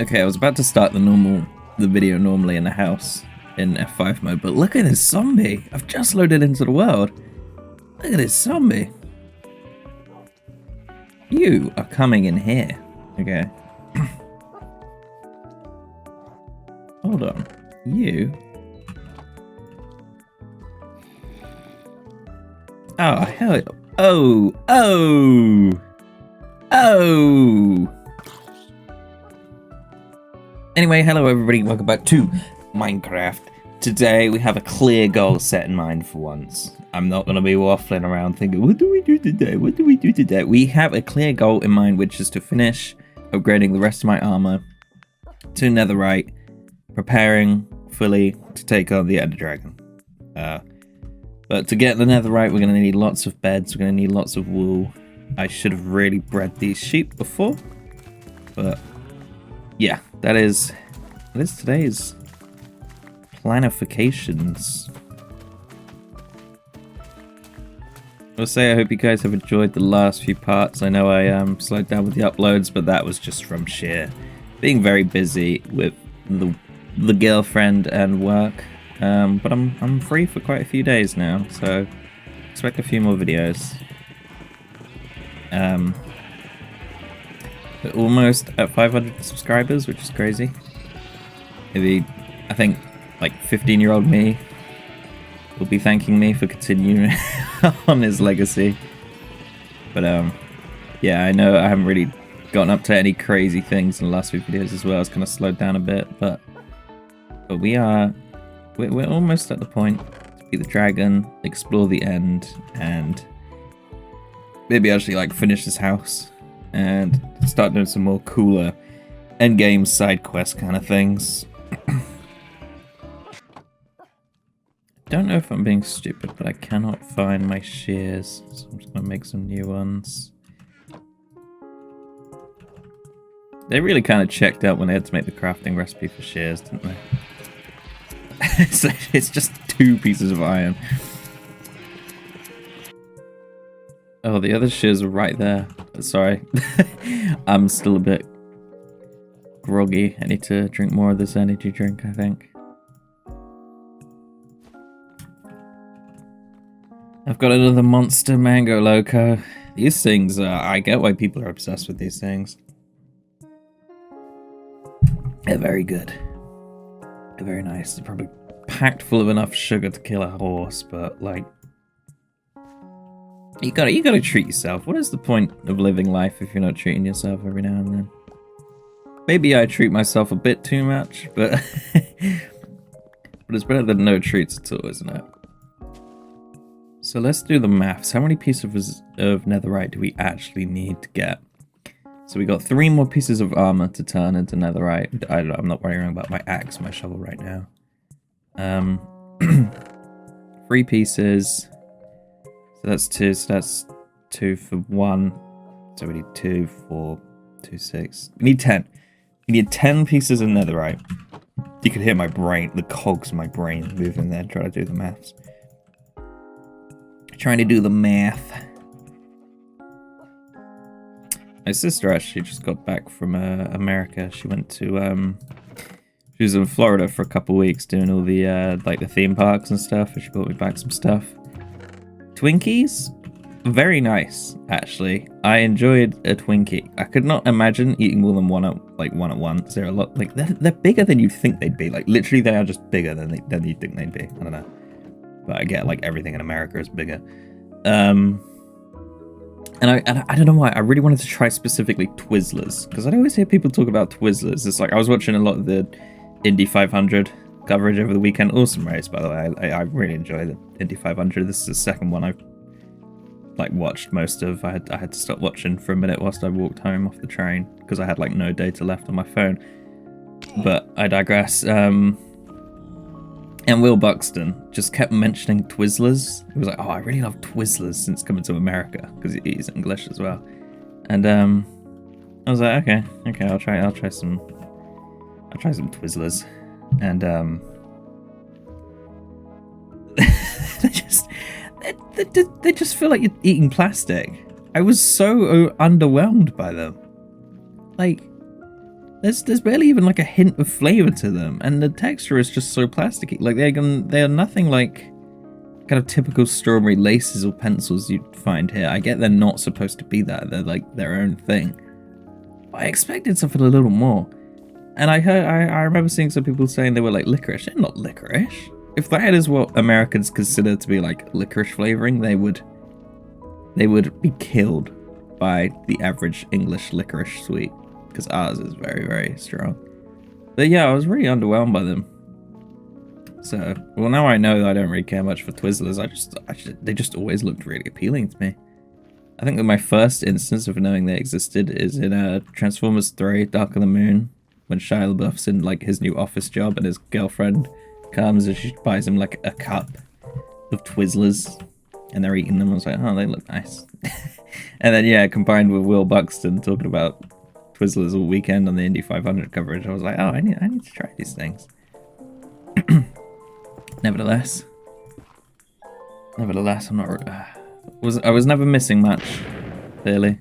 Okay, I was about to start the video normally in the house in F5 mode, but look at this zombie! I've just loaded into the world. Look at this zombie. You are coming in here. Okay. Hold on. You. Oh, hell. Oh! Anyway, hello everybody, welcome back to Minecraft. Today we have a clear goal set in mind for once. I'm not going to be waffling around thinking, what do we do today? What do we do today? We have a clear goal in mind, which is to finish upgrading the rest of my armor to netherite, preparing fully to take on the Ender Dragon. But to get the netherite, we're going to need lots of beds, we're going to need lots of wool. I should have really bred these sheep before, but yeah, that is today's planifications. I'll say I hope you guys have enjoyed the last few parts. I know I slowed down with the uploads, but that was just from sheer being very busy with the girlfriend and work. But I'm free for quite a few days now, so expect a few more videos. We're almost at 500 subscribers, which is crazy. Maybe, I think, like 15-year-old me will be thanking me for continuing on his legacy. But yeah, I know I haven't really gotten up to any crazy things in the last few videos as well. It's kind of slowed down a bit, but we're almost at the point to beat the dragon, explore the end, and maybe actually like finish this house and start doing some more cooler endgame side quest kind of things. Don't know if I'm being stupid, but I cannot find my shears, so I'm just gonna make some new ones. They really kind of checked out when they had to make the crafting recipe for shears, didn't they? It's just 2 pieces of iron. Oh, the other shears are right there. Sorry. I'm still a bit groggy. I need to drink more of this energy drink, I think. I've got another monster mango loco. These things, I get why people are obsessed with these things. They're very good. They're very nice. They're probably packed full of enough sugar to kill a horse, but like, you gotta treat yourself. What is the point of living life if you're not treating yourself every now and then? Maybe I treat myself a bit too much, but but it's better than no treats at all, isn't it? So let's do the maths. How many pieces of netherite do we actually need to get? So we got 3 more pieces of armor to turn into netherite. I'm not worrying about my axe, my shovel right now. 3 pieces. So that's 2. So that's 2 for 1. So we need 2, 4, 2, 6. We need 10. We need 10 pieces of netherite. You could hear my brain, the cogs of my brain moving there, trying to do the maths. Trying to do the math. My sister actually just got back from America. She went to she was in Florida for a couple weeks doing all the like the theme parks and stuff, and she brought me back some stuff. Twinkies? Very nice, actually. I enjoyed a Twinkie. I could not imagine eating more than one at once. They're a lot, like, they're bigger than you'd think they'd be. Like, literally, they are just bigger than you'd think they'd be. I don't know. But I get, like, everything in America is bigger. And I don't know why. I really wanted to try specifically Twizzlers, because I always hear people talk about Twizzlers. It's like, I was watching a lot of the Indy 500 coverage over the weekend. Awesome race, by the way. I really enjoy the Indy 500. This is the second one I've like watched most of. I had to stop watching for a minute whilst I walked home off the train because I had like no data left on my phone. But I digress. And Will Buxton just kept mentioning Twizzlers. He was like, "Oh, I really love Twizzlers since coming to America," because he's English as well. And I was like, okay, I'll try some Twizzlers. And they just feel like you're eating plastic. I was so underwhelmed by them. Like there's barely even like a hint of flavor to them, and the texture is just so plasticky. Like they're nothing like kind of typical strawberry laces or pencils you'd find here. I get they're not supposed to be that. They're like their own thing. But I expected something a little more. And I remember seeing some people saying they were like licorice. They're not licorice. If that is what Americans consider to be like licorice flavoring, they would be killed by the average English licorice sweet, because ours is very, very strong. But yeah, I was really underwhelmed by them. So, well, now I know that I don't really care much for Twizzlers. They just always looked really appealing to me. I think that my first instance of knowing they existed is in Transformers 3: Dark of the Moon, when Shia LaBeouf's in like his new office job and his girlfriend comes and she buys him like a cup of Twizzlers and they're eating them. I was like, oh, they look nice. And then yeah, combined with Will Buxton talking about Twizzlers all weekend on the Indy 500 coverage, I was like, oh, I need to try these things. Nevertheless, I'm not. I was never missing much. Clearly,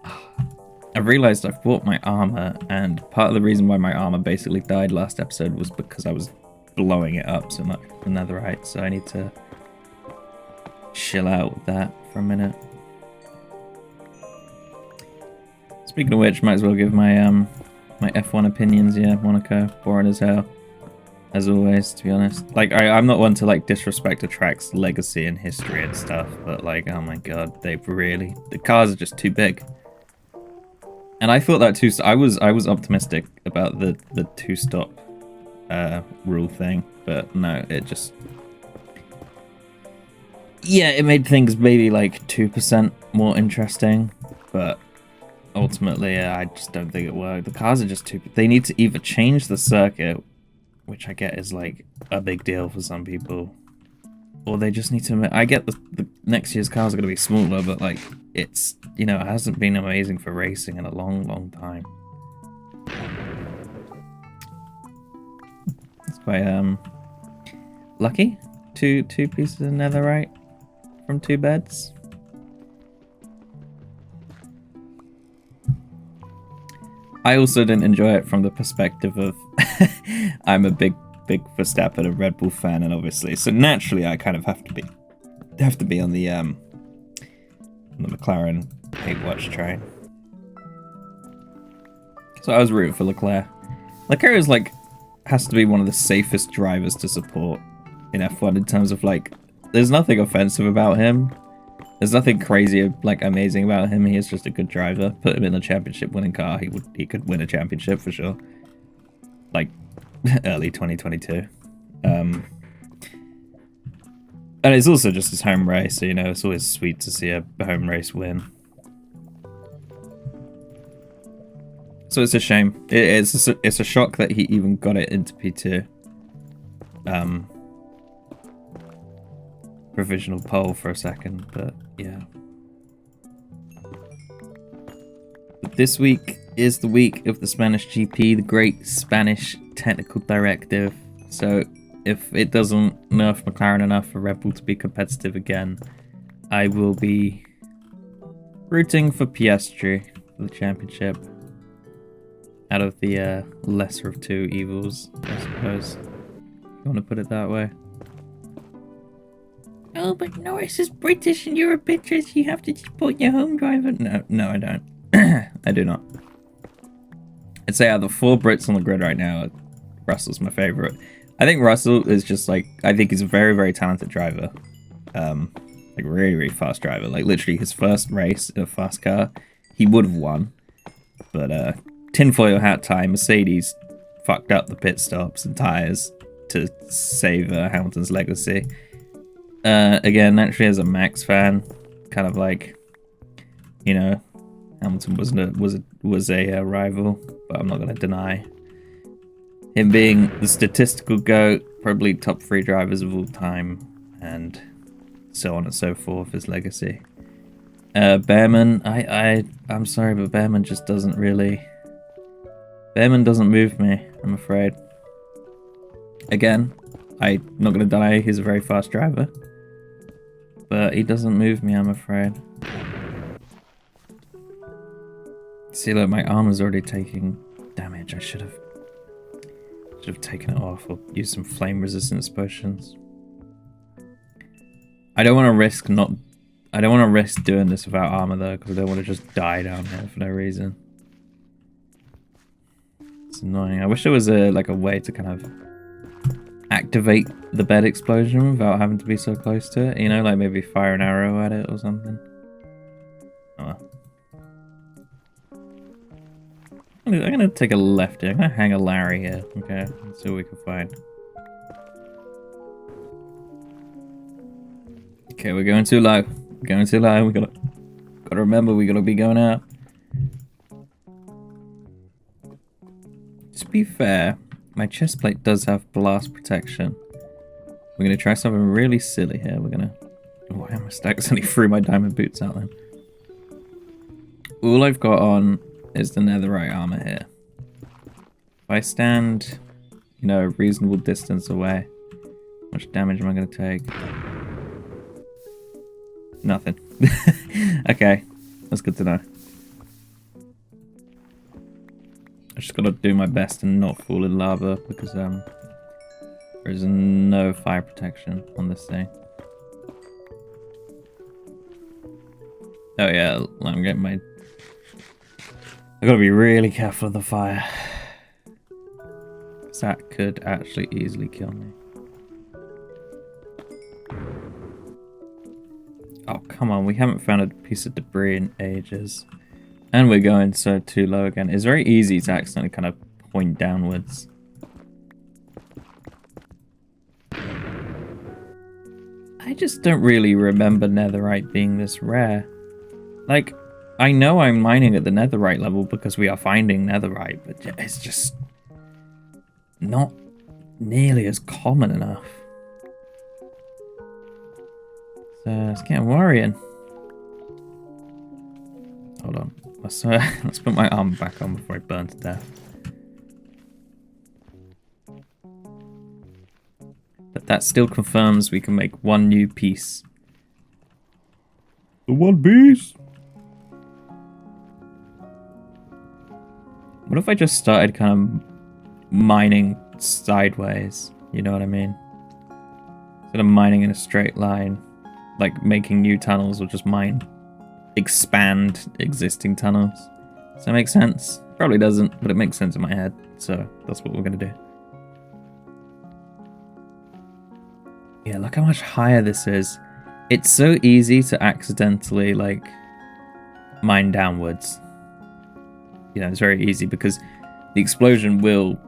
I realized I've bought my armor, and part of the reason why my armor basically died last episode was because I was blowing it up so much with netherite. So I need to chill out with that for a minute. Speaking of which, might as well give my my F1 opinions. Yeah, Monaco, boring as hell. As always, to be honest. Like, I'm not one to, like, disrespect a track's legacy and history and stuff, but, like, oh my god, the cars are just too big. And I thought that too, I was optimistic about the two-stop rule thing, but no, it just... Yeah, it made things maybe, like, 2% more interesting, but ultimately, I just don't think it worked. The cars are just too... They need to either change the circuit, which I get is like a big deal for some people, or they just need to. I get the next year's cars are going to be smaller, but like it's, you know, it hasn't been amazing for racing in a long time. It's quite lucky. Two pieces of netherite from 2 beds. I also didn't enjoy it from the perspective of I'm a big Verstappen and Red Bull fan, and obviously, so naturally I kind of have to be on the McLaren hate watch train. So I was rooting for Leclerc. Leclerc is like has to be one of the safest drivers to support in F1 in terms of like, there's nothing offensive about him. There's nothing crazy, like, amazing about him. He is just a good driver. Put him in a championship-winning car, he could win a championship for sure. Like, early 2022. And it's also just his home race, so, you know, it's always sweet to see a home race win. So it's a shame. It's a shock that he even got it into P2. Provisional poll for a second, but yeah. But this week is the week of the Spanish GP, the Great Spanish Technical Directive. So if it doesn't nerf McLaren enough for Red Bull to be competitive again, I will be rooting for Piastri for the championship. Out of the lesser of two evils, I suppose. If you want to put it that way. Oh, but Norris is British and you're a bitch, you have to support your home driver. No, I don't. I do not. I'd say out of the 4 Brits on the grid right now, Russell's my favourite. I think Russell is just like, I think he's a very, very talented driver. Like really, really fast driver. Like literally his first race in a fast car, he would have won. But tinfoil hat time, Mercedes fucked up the pit stops and tyres to save Hamilton's legacy. Again, naturally as a Max fan, kind of like, you know, Hamilton was a rival, but I'm not going to deny him being the statistical GOAT, probably top 3 drivers of all time, and so on and so forth, his legacy. Behrman, I'm sorry, but Behrman just doesn't really... Behrman doesn't move me, I'm afraid. Again, I'm not going to deny he's a very fast driver, but he doesn't move me, I'm afraid. See, look, my armor's already taking damage. I should have taken it off or used some flame resistance potions. I don't want to risk doing this without armor though, because I don't want to just die down here for no reason. It's annoying. I wish there was a way to kind of activate the bed explosion without having to be so close to it. You know, like maybe fire an arrow at it or something. Oh well. I'm gonna take a left here. I'm gonna hang a Larry here. Okay, let's see what we can find. Okay, we're going too low. We're going too low. We gotta remember we gotta be going out. To be fair, my chest plate does have blast protection. We're gonna try something really silly here. We're gonna. Oh, I almost accidentally threw my diamond boots out then. All I've got on is the netherite armor here. If I stand, you know, a reasonable distance away, how much damage am I gonna take? Nothing. Okay, that's good to know. I just gotta do my best and not fall in lava because there is no fire protection on this thing. Oh yeah, I'm getting my... I gotta be really careful of the fire. That could actually easily kill me. Oh, come on, we haven't found a piece of debris in ages. And we're going so too low again. It's very easy to accidentally kind of point downwards. I just don't really remember netherite being this rare. Like, I know I'm mining at the netherite level because we are finding netherite, but it's just not nearly as common enough. So it's getting worrying. Hold on. Let's put my armor back on before I burn to death. But that still confirms we can make one new piece. The one piece? What if I just started kind of mining sideways? You know what I mean? Instead of mining in a straight line, like making new tunnels, or just expand existing tunnels. Does that make sense? Probably doesn't, but it makes sense in my head, so that's what we're gonna do. Yeah, look how much higher this is. It's so easy to accidentally, like, mine downwards. You know, it's very easy because the explosion will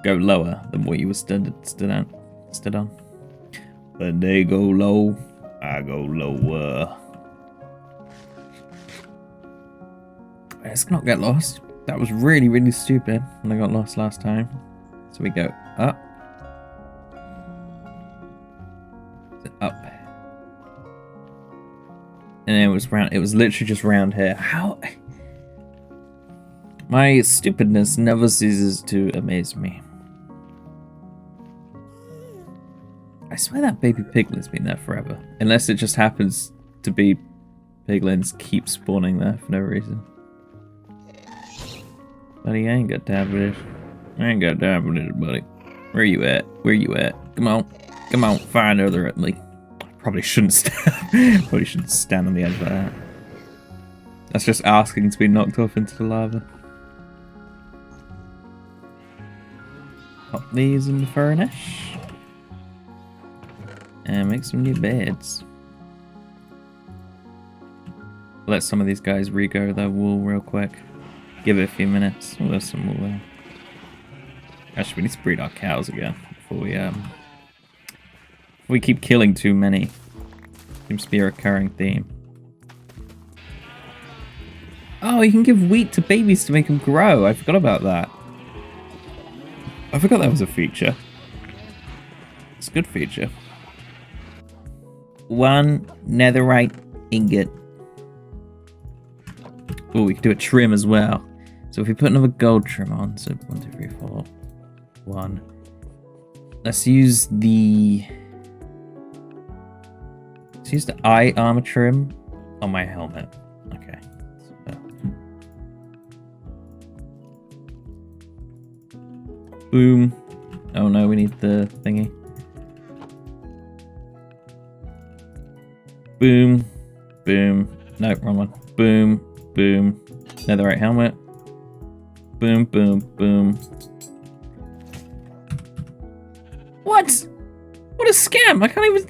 go lower than what you were stood on. When they go low, I go lower. Let's not get lost. That was really, really stupid when I got lost last time. So we go up. Up. And then it was round. It was literally just round here. How? My stupidness never ceases to amaze me. I swear that baby piglin's been there forever. Unless it just happens to be piglins keep spawning there for no reason. Buddy, I ain't got time for this. I ain't got time for this, buddy. Where you at? Where you at? Come on. Come on, fire another at me. Probably shouldn't stand on the edge like that. That's just asking to be knocked off into the lava. Pop these in the furnace. And make some new beds. Let some of these guys re-go their wool real quick. Give it a few minutes. Oh, there's some wool there. Actually, we need to breed our cows again before we keep killing too many. Seems to be a recurring theme. Oh, you can give wheat to babies to make them grow. I forgot about that. I forgot that was a feature. It's a good feature. 1 netherite ingot. Oh, we can do a trim as well. So if we put another gold trim on, so 1, 2, 3, 4, 1. Let's use the eye armor trim on my helmet. Okay. So, Boom. Oh no, we need the thingy. Boom. Boom. No, wrong one. Boom. Boom. Netherite helmet. Boom, boom, boom. What? What a scam! I can't even.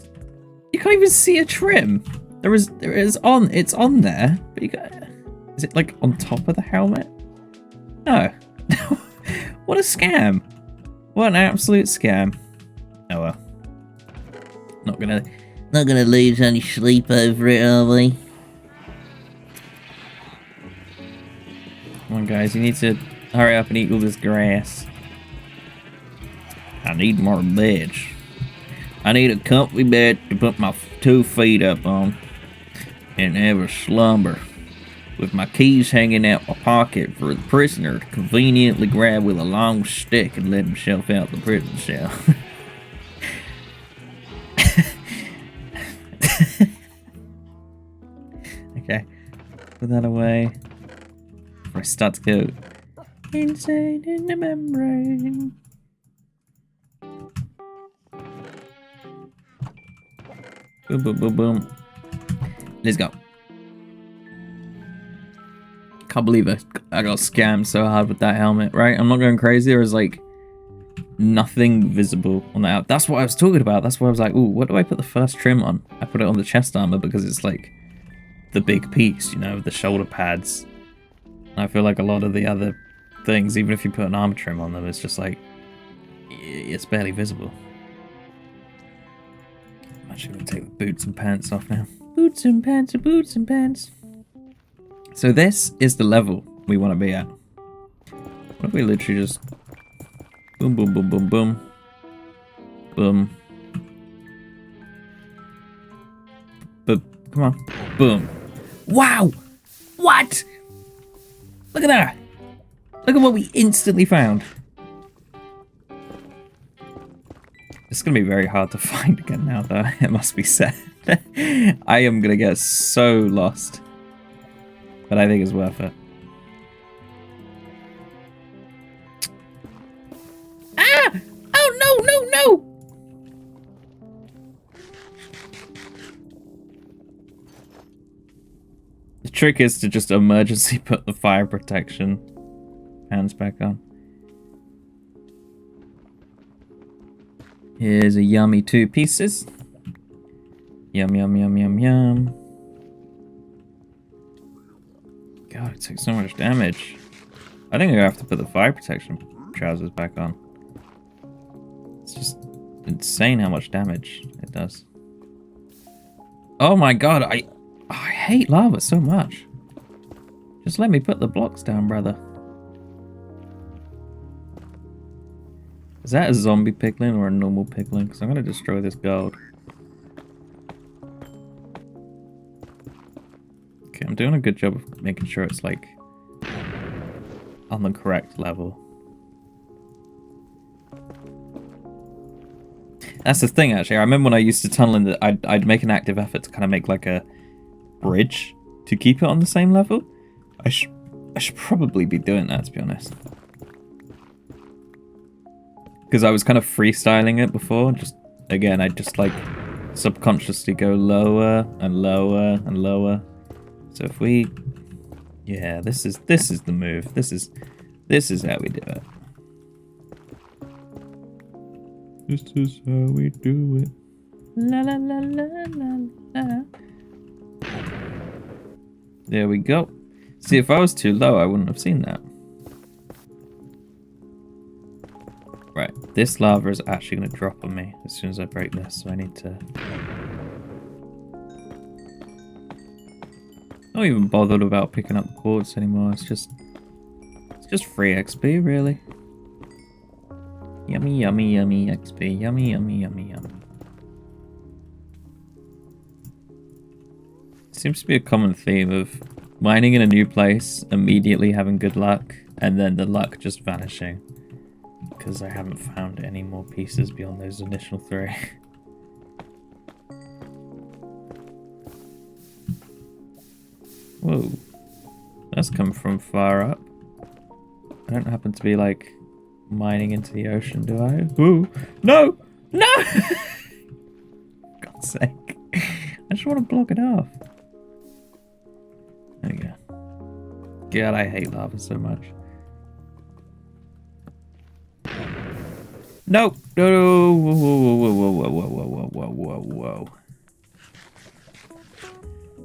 You can't even see a trim. It's on there. But you got. Is it like on top of the helmet? No. What a scam! What an absolute scam. Oh well. Not gonna lose any sleep over it, are we? Come on, guys. You need to hurry up and eat all this grass. I need more beds. I need a comfy bed to put my 2 feet up on and have a slumber, with my keys hanging out my pocket for the prisoner to conveniently grab with a long stick and let himself out the prison cell. Okay, put that away before I start to go insane in the membrane. Boom, boom, boom, boom. Let's go. Can't believe I got scammed so hard with that helmet, right? I'm not going crazy. There was like nothing visible on that. That's what I was talking about. That's why I was like, ooh, what do I put the first trim on? I put it on the chest armor because it's like the big piece, you know, the shoulder pads. And I feel like a lot of the other things, even if you put an armor trim on them, it's just like, it's barely visible. I'm actually going to take the boots and pants off now. Boots and pants, boots and pants. So this is the level we want to be at. What if we literally just boom, boom, boom, boom, boom, boom, boom, come on, boom. Wow! What? Look at that! Look at what we instantly found. It's gonna be very hard to find again now, though. It must be said. I am gonna get so lost. But I think it's worth it. Ah! Oh no, no, no! The trick is to just emergency put the fire protection hands back on. Here's a yummy 2 pieces. Yum, yum, yum, yum, yum. God, it took so much damage. I think I have to put the fire protection trousers back on. It's just insane how much damage it does. Oh my god, I hate lava so much. Just let me put the blocks down, brother. Is that a zombie piglin or a normal piglin? Because I'm going to destroy this gold. Okay, I'm doing a good job of making sure it's like on the correct level. That's the thing, actually. I remember when I used to tunnel in that I'd make an active effort to kind of make like a bridge to keep it on the same level. I should probably be doing that, to be honest. Because I was kind of freestyling it before. Just again, I'd just like subconsciously go lower and lower and lower. So if we, yeah, this is the move. This is how we do it. This is how we do it. La la la la la la. There we go. See, if I was too low, I wouldn't have seen that. Right, this lava is actually going to drop on me as soon as I break this, so I need to... Not even bothered about picking up the quartz anymore, it's just free XP, really. Yummy, yummy, yummy XP, yummy, yummy, yummy, yummy. Seems to be a common theme of mining in a new place, immediately having good luck, and then the luck just vanishing. Because I haven't found any more pieces beyond those initial 3. Whoa. That's come from far up. I don't happen to be like mining into the ocean, do I? Ooh. No! No! For God's sake. I just want to block it off. There we go. God, I hate lava so much. No! No! Whoa, whoa, whoa, whoa, whoa, whoa, whoa, whoa, whoa, whoa.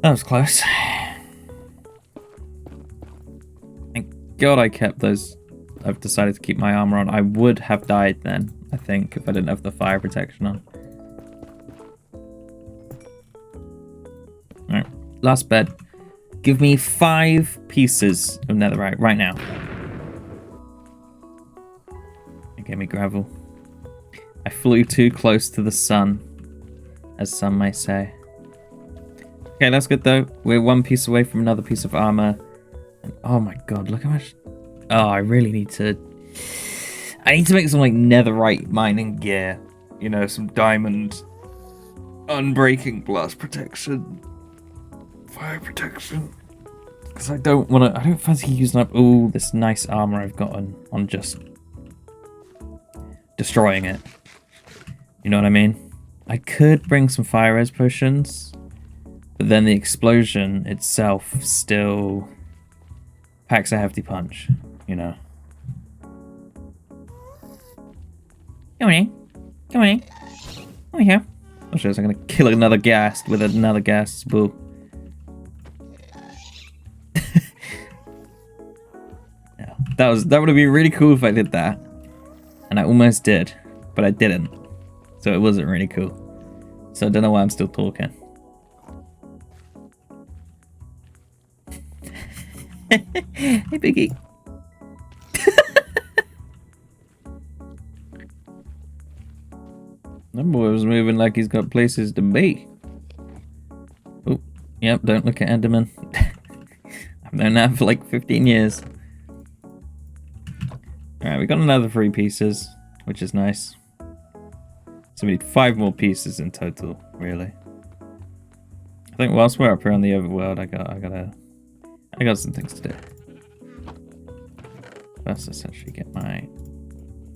That was close. Thank God I kept those. I've decided to keep my armor on. I would have died then, I think, if I didn't have the fire protection on. Alright, last bed. Give me 5 pieces of netherite right now. It gave me gravel. I flew too close to the sun, as some may say. Okay, that's good though. We're 1 piece away from another piece of armor. And oh my god, look how much... Oh, I really need to... I need to make some like netherite mining gear. You know, some diamond unbreaking blast protection. Fire protection. Because I don't want to... I don't fancy using up all this nice armor I've got on just destroying it. You know what I mean? I could bring some fire res potions, but then the explosion itself still packs a hefty punch, you know. Come on in. Come on in. Come here. Oh shit, I'm gonna kill another ghast with another ghast bull. Yeah, that would have been really cool if I did that. And I almost did, but I didn't. So it wasn't really cool. So I don't know why I'm still talking. Hey, Biggie. That boy was moving like he's got places to be. Oh, yep, don't look at Enderman. I've known that for like 15 years. Alright, we got another 3 pieces, which is nice. So we need 5 more pieces in total, really. I think whilst we're up here on the overworld, I got some things to do. First, let's actually get my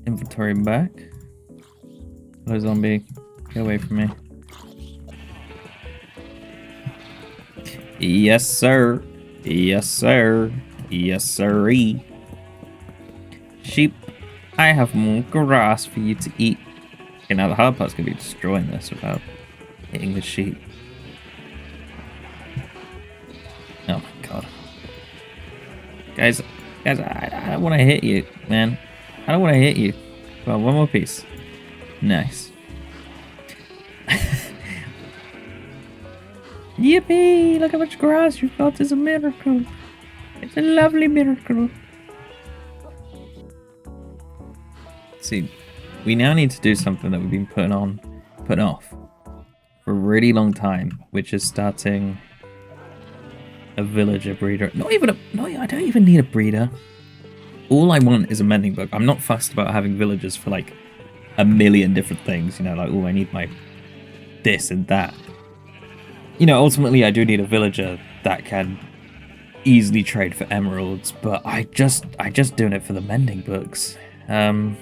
inventory back. Hello, zombie. Get away from me. Yes, sir. Yes, sir. Yes, sirree. Sheep, I have more grass for you to eat. Okay, now the hard part's gonna be destroying this without hitting the sheep. Oh my god. Guys, I don't want to hit you, man. I don't want to hit you. Well, 1 more piece. Nice. Yippee! Look how much grass you've got. It's a miracle. It's a lovely miracle. See, we now need to do something that we've been putting off for a really long time, which is starting a villager breeder. I don't even need a breeder. All I want is a mending book. I'm not fussed about having villagers for like a million different things, you know, like, oh, I need my this and that. You know, ultimately I do need a villager that can easily trade for emeralds, but I just doing it for the mending books. Okay.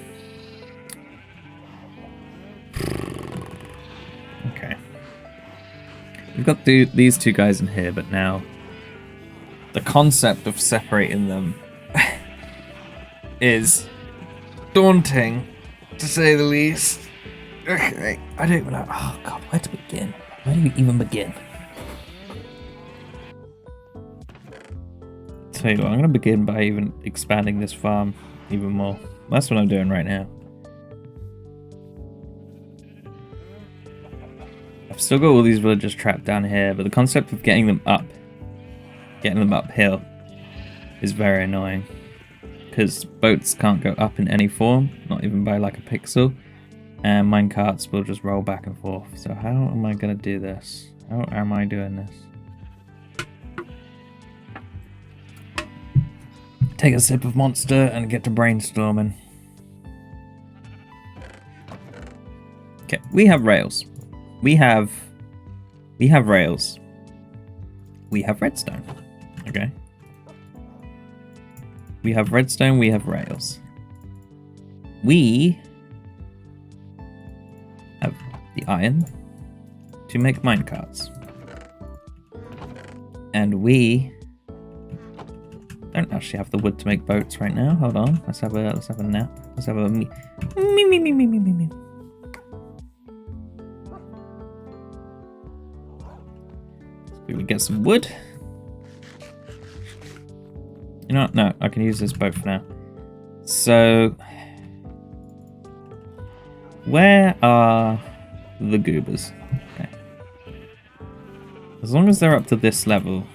We've got these 2 guys in here, but now the concept of separating them is daunting, to say the least. Okay, I don't even know. Oh god, where to begin? Where do we even begin? Tell you what, I'm gonna begin by even expanding this farm even more. That's what I'm doing right now. I've still got all these villagers trapped down here, but the concept of getting them uphill is very annoying. Because boats can't go up in any form, not even by like a pixel, and minecarts will just roll back and forth. So how am I going to do this? How am I doing this? Take a sip of Monster and get to brainstorming. Okay, we have rails. We have rails. We have redstone. Okay. We have redstone, we have rails. we have the iron to make minecarts. And we don't actually have the wood to make boats right now. Hold on. Let's have a nap. Let's have a me. We would get some wood. You know what? No, I can use this boat for now. So, where are the goobers? Okay. As long as they're up to this level,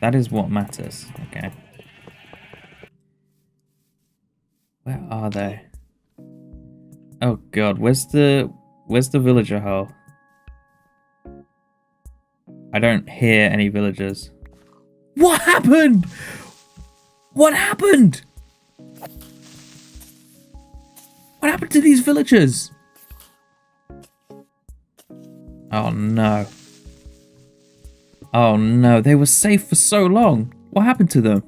that is what matters. Okay. Where are they? Oh god, where's the villager hole? I don't hear any villagers. What happened? What happened? What happened to these villagers? Oh no. Oh no, they were safe for so long. What happened to them?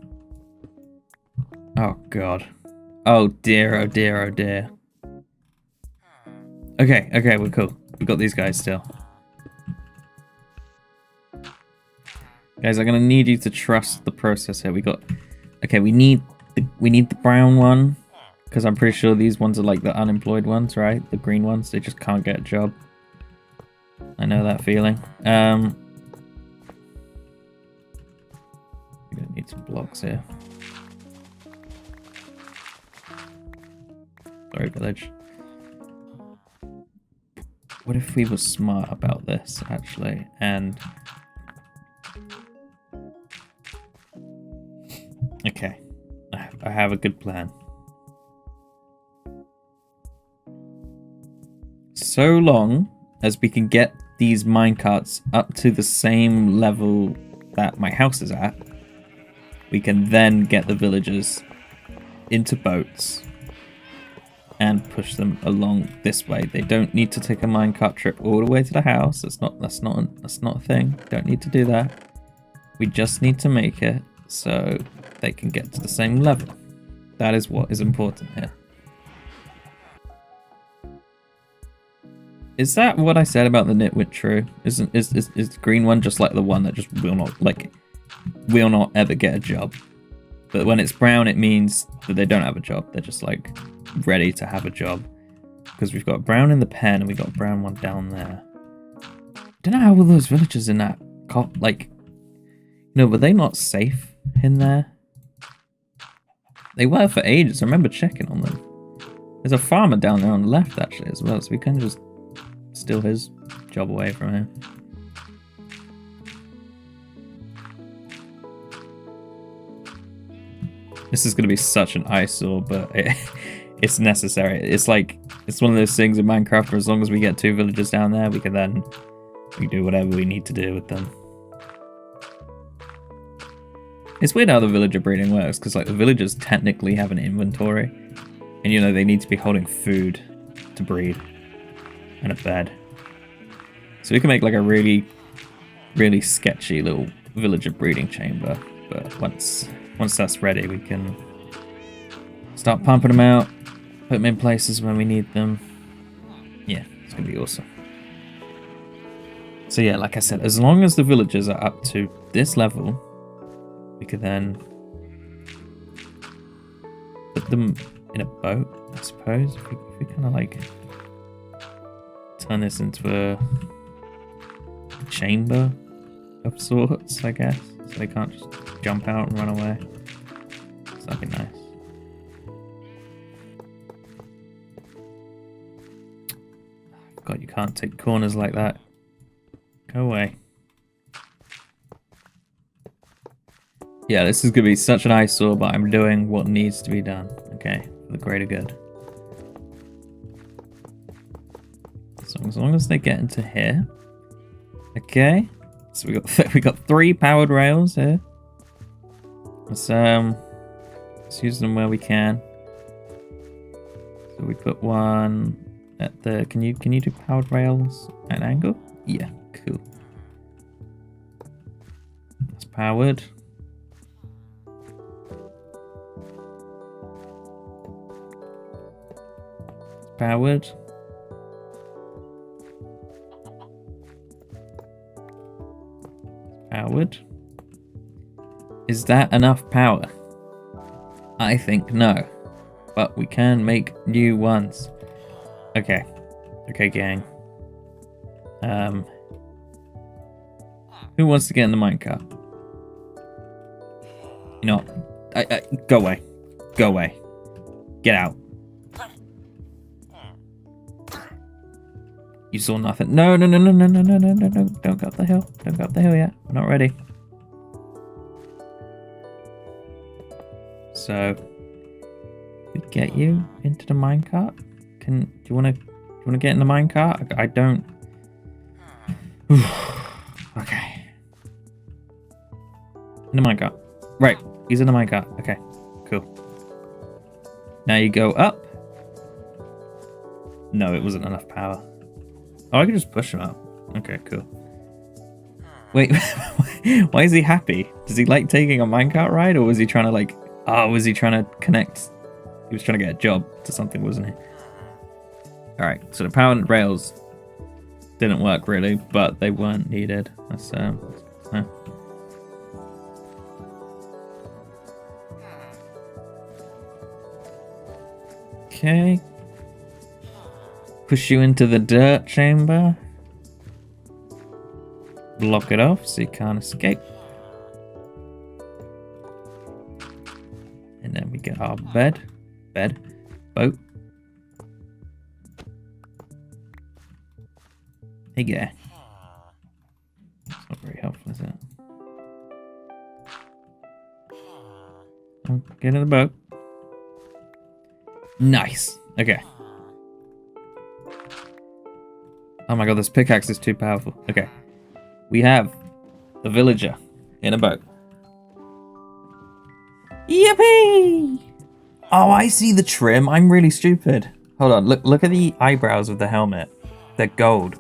Oh god. Oh dear, oh dear, oh dear. Okay, okay, we're cool. We got these guys still. Guys, I'm gonna need you to trust the process here. Okay, we need the brown one, because I'm pretty sure these ones are like the unemployed ones, right? The green ones, they just can't get a job. I know that feeling. We're gonna need some blocks here. Sorry, village. What if we were smart about this, actually, and... Okay, I have a good plan. So long as we can get these minecarts up to the same level that my house is at, we can then get the villagers into boats and push them along this way. They don't need to take a minecart trip all the way to the house. That's not a thing. Don't need to do that. We just need to make it so they can get to the same level. That is what is important here. Is that what I said about the nitwit true? Is the green one just like the one that just will not ever get a job? But when it's brown, it means that they don't have a job. They're just like ready to have a job. Because we've got brown in the pen and we got brown one down there. I don't know how all those villagers in that were they not safe in there? They were for ages. I remember checking on them. There's a farmer down there on the left actually as well, so we can just steal his job away from him. This is going to be such an eyesore, but it's necessary. It's one of those things in Minecraft where as long as we get 2 villagers down there, we can do whatever we need to do with them. It's weird how the villager breeding works, because like the villagers technically have an inventory, and they need to be holding food to breed and a bed. So we can make like a really, really sketchy little villager breeding chamber. But once that's ready, we can start pumping them out, put them in places when we need them. Yeah, it's gonna be awesome. So yeah, like I said, as long as the villagers are up to this level, we could then put them in a boat, I suppose. If we kind of like turn this into a chamber of sorts, I guess, so they can't just jump out and run away. So that'd be nice. God, you can't take corners like that. Go away. Yeah, this is going to be such an eyesore, but I'm doing what needs to be done, okay? For the greater good. So as long as they get into here. Okay. So we got 3 powered rails here. Let's use them where we can. So we put one at the... Can you do powered rails at an angle? Yeah, cool. It's powered. Powered. Powered. Is that enough power? I think no. But we can make new ones. Okay. Okay, gang. Who wants to get in the minecart? You know, go away. Go away. Get out. You saw nothing. No, no, no, no, no, no, no, no, no, no. Don't go up the hill. Don't go up the hill yet. We're not ready. So, we get you into the minecart. Do you wanna get in the minecart? I don't. Okay. In the minecart. Right. He's in the minecart. Okay. Cool. Now you go up. No, it wasn't enough power. Oh, I can just push him up. Okay, cool. Wait, why is he happy? Does he like taking a minecart ride, or was he trying to like... Oh, was he trying to connect? He was trying to get a job to something, wasn't he? Alright, so the power and rails didn't work really, but they weren't needed. That's okay. Push you into the dirt chamber. Block it off so you can't escape. And then we get our boat. Hey, yeah. That's not very helpful, is it? Oh, get in the boat. Nice. Okay. Oh my god, this pickaxe is too powerful. Okay. We have a villager in a boat. Yippee! Oh, I see the trim. I'm really stupid. Hold on. Look at the eyebrows of the helmet. They're gold.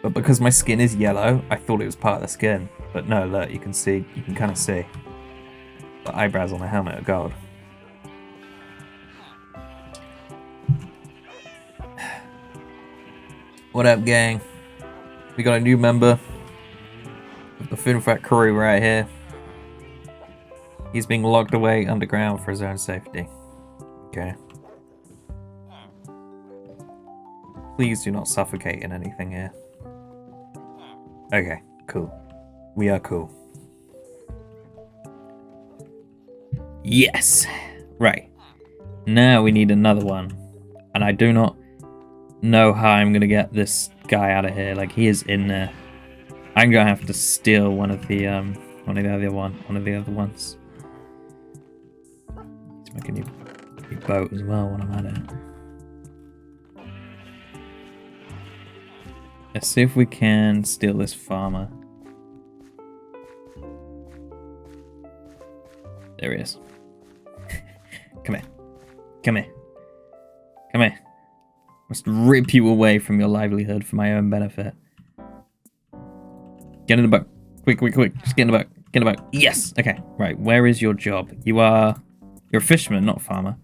But because my skin is yellow, I thought it was part of the skin. But no, look, you can see. You can kind of see. The eyebrows on the helmet are gold. What up, gang? We got a new member of the FinFat crew right here. He's being locked away underground for his own safety. Okay. Please do not suffocate in anything here. Okay, cool. We are cool. Yes! Right. Now we need another one. And I do not know how I'm gonna get this guy out of here. Like, he is in there. I'm gonna have to steal one of the other ones. Let's make a new boat as well when I'm at it. Let's see if we can steal this farmer. There he is. Come here. Come here. Come here. Must rip you away from your livelihood for my own benefit. Get in the boat. Quick, quick, quick. Just get in the boat. Get in the boat. Yes! Okay, right. Where is your job? You're a fisherman, not a farmer.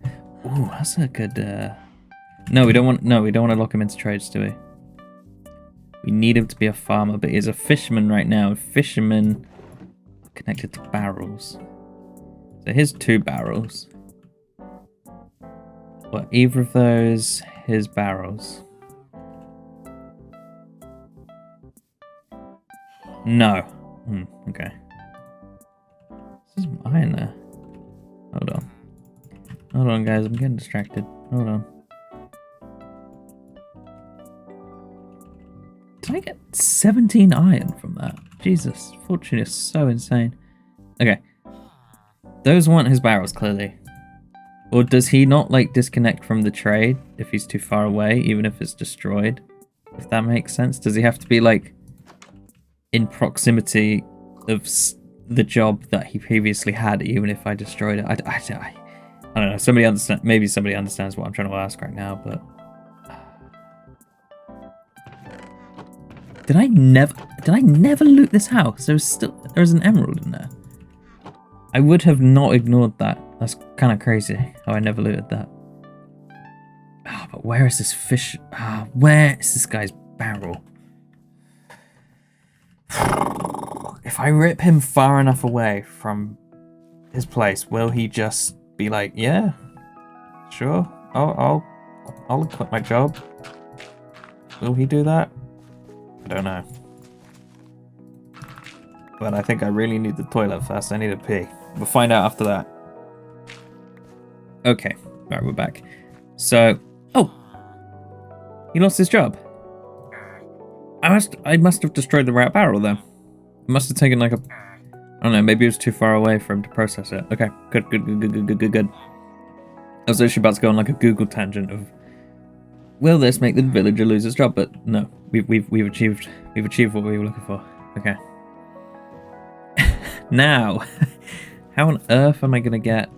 Ooh, that's a good, No, we don't want to lock him into trades, do we? We need him to be a farmer, but he's a fisherman right now. Fisherman connected to barrels. So here's 2 barrels. Well, either of those his barrels? No. Okay. There's some iron there. Hold on. Hold on, guys. I'm getting distracted. Hold on. Did I get 17 iron from that? Jesus. Fortune is so insane. Okay. Those weren't his barrels, clearly. Or does he not, like, disconnect from the trade if he's too far away, even if it's destroyed? If that makes sense? Does he have to be, like, in proximity of the job that he previously had, even if I destroyed it? I don't know. Maybe somebody understands what I'm trying to ask right now, but... Did I never loot this house? There's an emerald in there. I would have not ignored that. That's kind of crazy how I never looted that. Oh, but where is this fish? Where is this guy's barrel? If I rip him far enough away from his place, will he just be like, yeah, sure, I'll quit my job? Will he do that? I don't know. But I think I really need the toilet first. I need to pee. We'll find out after that. Okay, right, we're back. So, oh, he lost his job. I must have destroyed the right barrel then. It must have taken like a, I don't know, maybe it was too far away for him to process it. Okay, good. I was actually about to go on like a Google tangent of, will this make the villager lose his job? But no, we've achieved what we were looking for. Okay. Now, how on earth am I gonna get?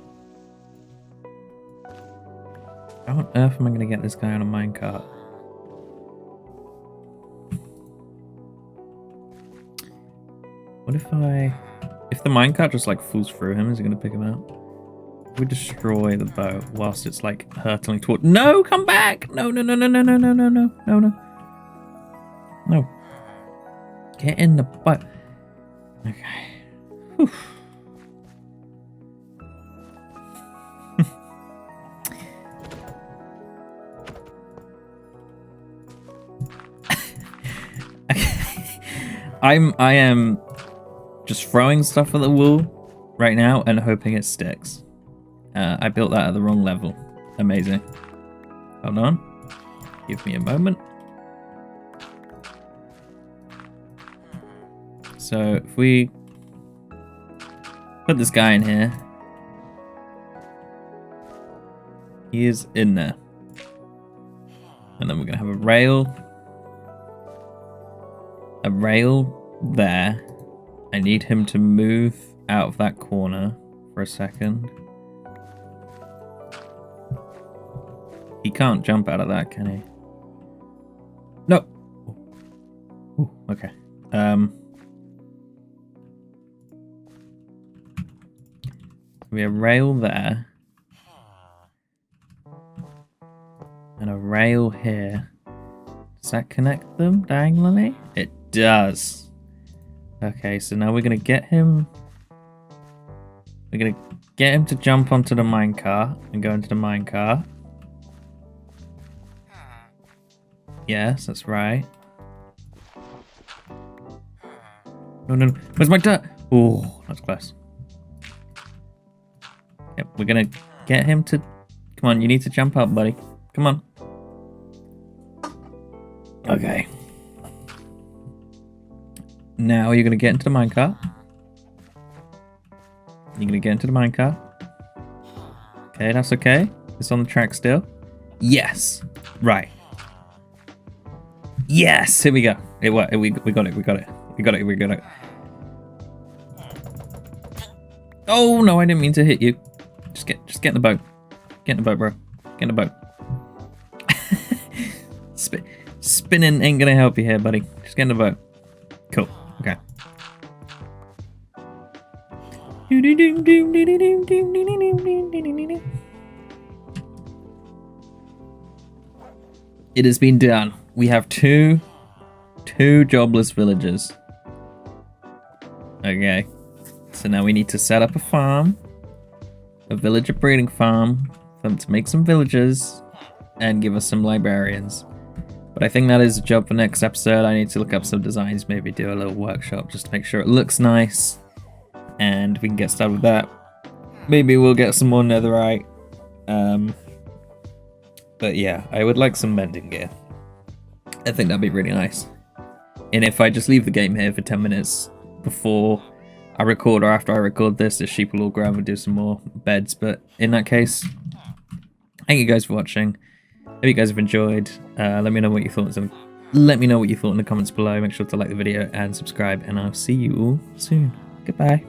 How on earth am I gonna get this guy on a minecart? What if the minecart just like falls through him? Is it gonna pick him out? If we destroy the boat whilst it's like hurtling toward. No, come back! No. Get in the boat. Okay. Whew. I am just throwing stuff at the wall right now and hoping it sticks. I built that at the wrong level. Amazing. Hold on. Give me a moment. So if we put this guy in here, he is in there. And then we're gonna have a rail there. I need him to move out of that corner for a second. He can't jump out of that, can he? No. Ooh, okay. We have a rail there. And a rail here. Does that connect them diagonally? It does. Okay, so now we're gonna get him. We're gonna get him to jump onto the minecart and go into the minecart. Yes, that's right. No. Where's my dirt? Oh, that's close. Yep, we're gonna get him to. Come on, you need to jump up, buddy. Come on. Okay. Now you're gonna get into the minecart. You're gonna get into the minecart. Okay, that's okay. It's on the track still. Yes. Right. Yes. Here we go. We got it. Oh no, I didn't mean to hit you. Just get in the boat. Get in the boat, bro. Get in the boat. Spinning ain't gonna help you here, buddy. Just get in the boat. Cool. Okay. It has been done. We have two jobless villagers. Okay. So now we need to set up a farm. A villager breeding farm. For them to make some villagers. And give us some librarians. But I think that is a job for next episode. I need to look up some designs. Maybe do a little workshop just to make sure it looks nice. And we can get started with that. Maybe we'll get some more netherite. But yeah, I would like some mending gear. I think that'd be really nice. And if I just leave the game here for 10 minutes before I record or after I record this, the sheep will all grow and we'll do some more beds. But in that case, thank you guys for watching. Hope you guys have enjoyed. Let me know what you thought. Let me know what you thought in the comments below. Make sure to like the video and subscribe, and I'll see you all soon. Goodbye.